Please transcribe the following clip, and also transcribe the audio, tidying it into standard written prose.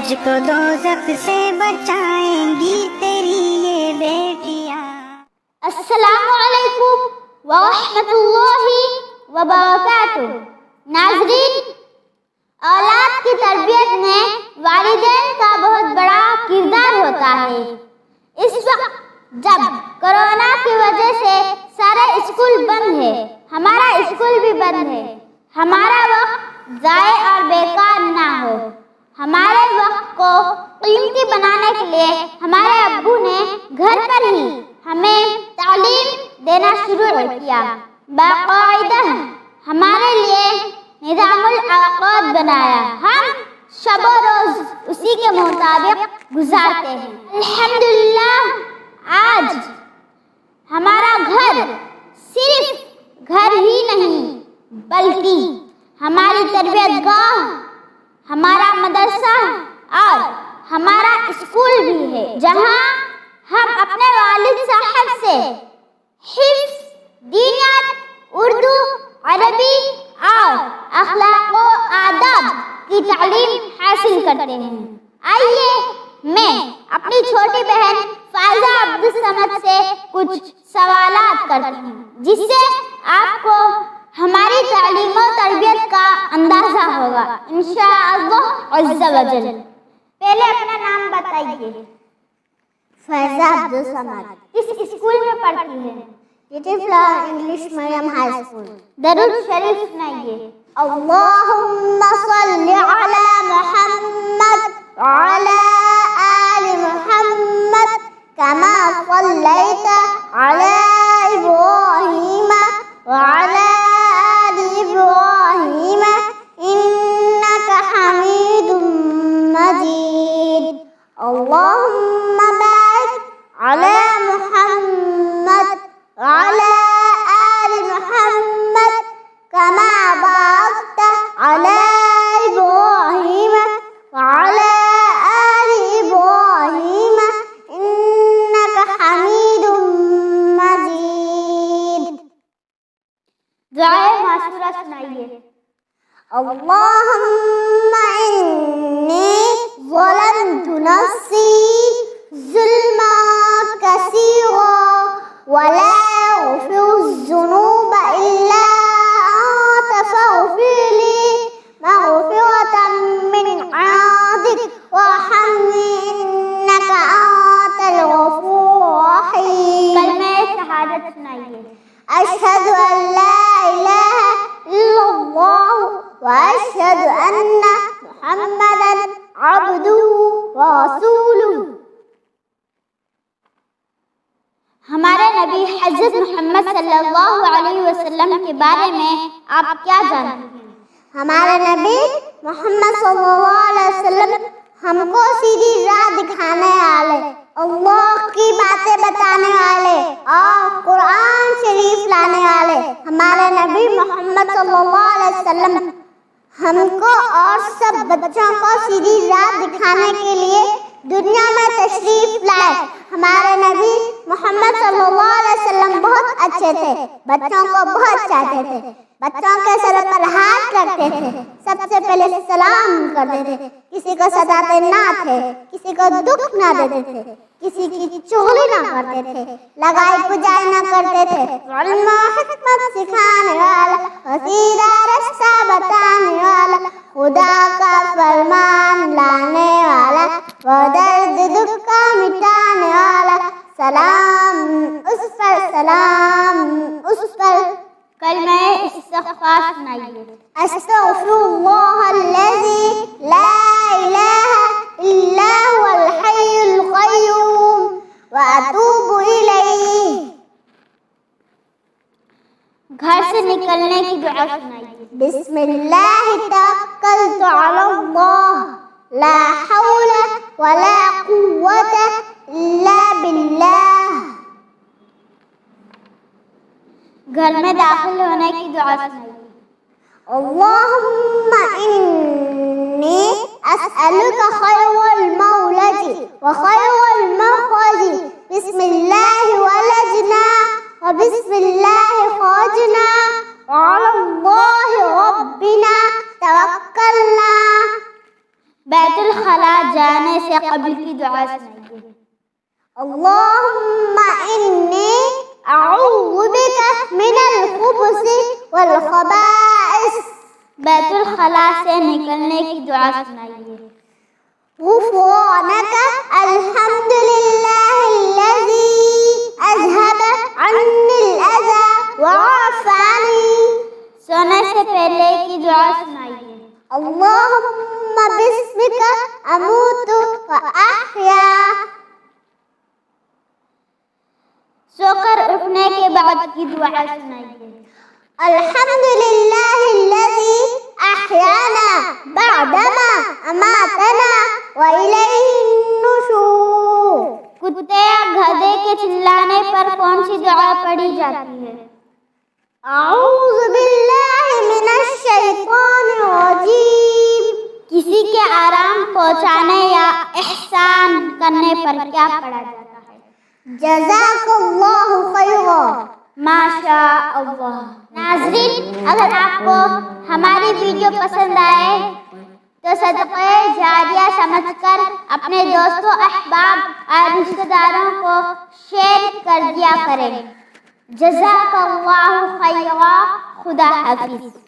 تجھ کو دوزخ سے بچائیں گی تیری یہ بیٹیاں۔ السلام علیکم ورحمۃ اللہ وبرکاتہ۔ ناظرین، اولاد کی تربیت میں والدین کا بہت بڑا کردار ہوتا ہے۔ اس وقت جب کورونا کی وجہ سے سارے اسکول بند ہے، ہمارا اسکول بھی بند ہے، ہمارا وقت ضائع اور بیکار نہ ہو۔ ہمارے وقت کو قیمتی بنانے کے لیے ہمارے ابو نے گھر پر ہی ہمیں تعلیم دینا شروع کیا۔ باقاعدہ ہمارے لیے نظام الاوقات بنایا، ہم شب و روز اسی کے مطابق گزارتے ہیں۔ الحمدللہ آج ہمارا گھر صرف گھر ہی نہیں بلکہ ہماری تربیت گاہ، ہمارا مدرسہ اور ہمارا اسکول بھی ہے، جہاں ہم اپنے والد صاحب سے حفظ، دینیات، اردو، عربی اور اخلاق و آداب کی تعلیم حاصل کرتے ہیں۔ آئیے میں اپنی چھوٹی بہن فائزہ عبدالصمد سے کچھ سوالات کرتی ہوں، جس سے آپ کو ہماری تعلیم و تربیت کا اندازہ ہوگا انشاءاللہ عز و جل۔ پہلے اپنا نام بتائیے۔ فائزہ عبدالصمد۔ کس اسکول میں پڑھتی ہے؟ Little flower English medium high school. درود شریف سنائیے۔ اللہم صل علی محمد وعلی آل محمد کما صلیت علی ابراہیم وعلی آل ابراہیم انک حمید مجید۔ اللہم بارک علی محمد وعلی آل محمد کما بارکت علی ابراہیم وعلی آل ابراہیم انک حمید مجید۔ دعائے معصورہ سنائیے۔ اللہم انی ظلمت نفسی ظلما کثیرا ولا یغفر الذنوب الا انت فاغفر لی مغفرۃ من عندک وارحمنی انک انت الغفور الرحیم۔ کلمہ شہادت سنائیے۔ اشہد ان لا الہ الا اللہ واشہد ان محمدا عبدہ ورسولہ۔ ہمارے نبی حضرت محمد صلی اللہ علیہ وسلم کے بارے میں آپ کیا جانتے ہیں؟ ہمارے نبی محمد صلی اللہ علیہ وسلم ہم کو سیدھی راہ دکھانے والے، اللہ کی باتیں بتانے والے اور قرآن شریف لانے والے ہمارے نبی محمد صلی اللہ علیہ وسلم ہم کو اور سب بچوں کو سیدھی راہ دکھانے کے لیے دنیا میں تشریف لائے۔ ہمارے نبی محمد صلی اللہ علیہ وسلم بہت اچھے تھے، بچوں کو بہت چاہتے تھے، بچوں کے سر پر ہاتھ رکھتے تھے، سب سے پہلے سلام کرتے تھے، کسی کو ستاتے نہ تھے، کسی کو دکھ نہ دیتے تھے، کسی کی چغلی نہ کرتے تھے، لگائی پجائی نہ کرتے تھے، علم و حکمت سکھانے والا، سیدھا رستہ بتانے والا، خدا کا فرمان لانے والا، وہ درد دکھ کا مٹانے والا، سلام اس پر، سلام اس پر۔ کلمہ استغفار سنائیے۔ استغفر اللہ الذی لا الہ الا هو الحی القیوم واتوب الیہ۔ گھر سے نکلنے کی دعا سنائیے۔ بسم اللہ توکلت علی اللہ لا حول ولا قوة الا باللہ۔ گھر میں داخل ہونے کی دعا سنائیے۔ اللہم انی اسألک خیر المولد وخیر المخرج، بسم اللہ ولجنا وبسم اللہ خرجنا وعلی اللہ ربنا توکلنا۔ بیت الخلاء جانے سے قبل کی دعا سنائیے۔ اللهم إني أعوذ بك من الخبث والخبائث بیت الخلاء سے نکلنے کی دعا سنائیے۔ غفرانك الحمد لله الذي أذهب عني الأذى وعافاني سونے سے پہلے کی دعا سنائیے۔ اللهم باسمك أموت وأحيا سو کر اٹھنے کے بعد کی دعا سنائیے۔ الحمد لله الذي أحيانا بعدما أماتنا وإليه النشور کتے یا گدھے کے چلانے پر کون سی دعا پڑھی جاتی ہے؟ أعوذ بالله من الشيطان الرجيم کسی کے آرام پہنچانے یا احسان کرنے پر کیا پڑھا جاتا ہے؟ جزاك الله خيرا ماشاء اللہ۔ ناظرین، اگر آپ کو ہماری ویڈیو پسند آئے تو صدقہ جاریہ سمجھ کر اپنے دوستوں، احباب اور رشتہ داروں کو شیئر کر دیا کریں۔ جزاک اللہ خیرا۔ خدا حافظ۔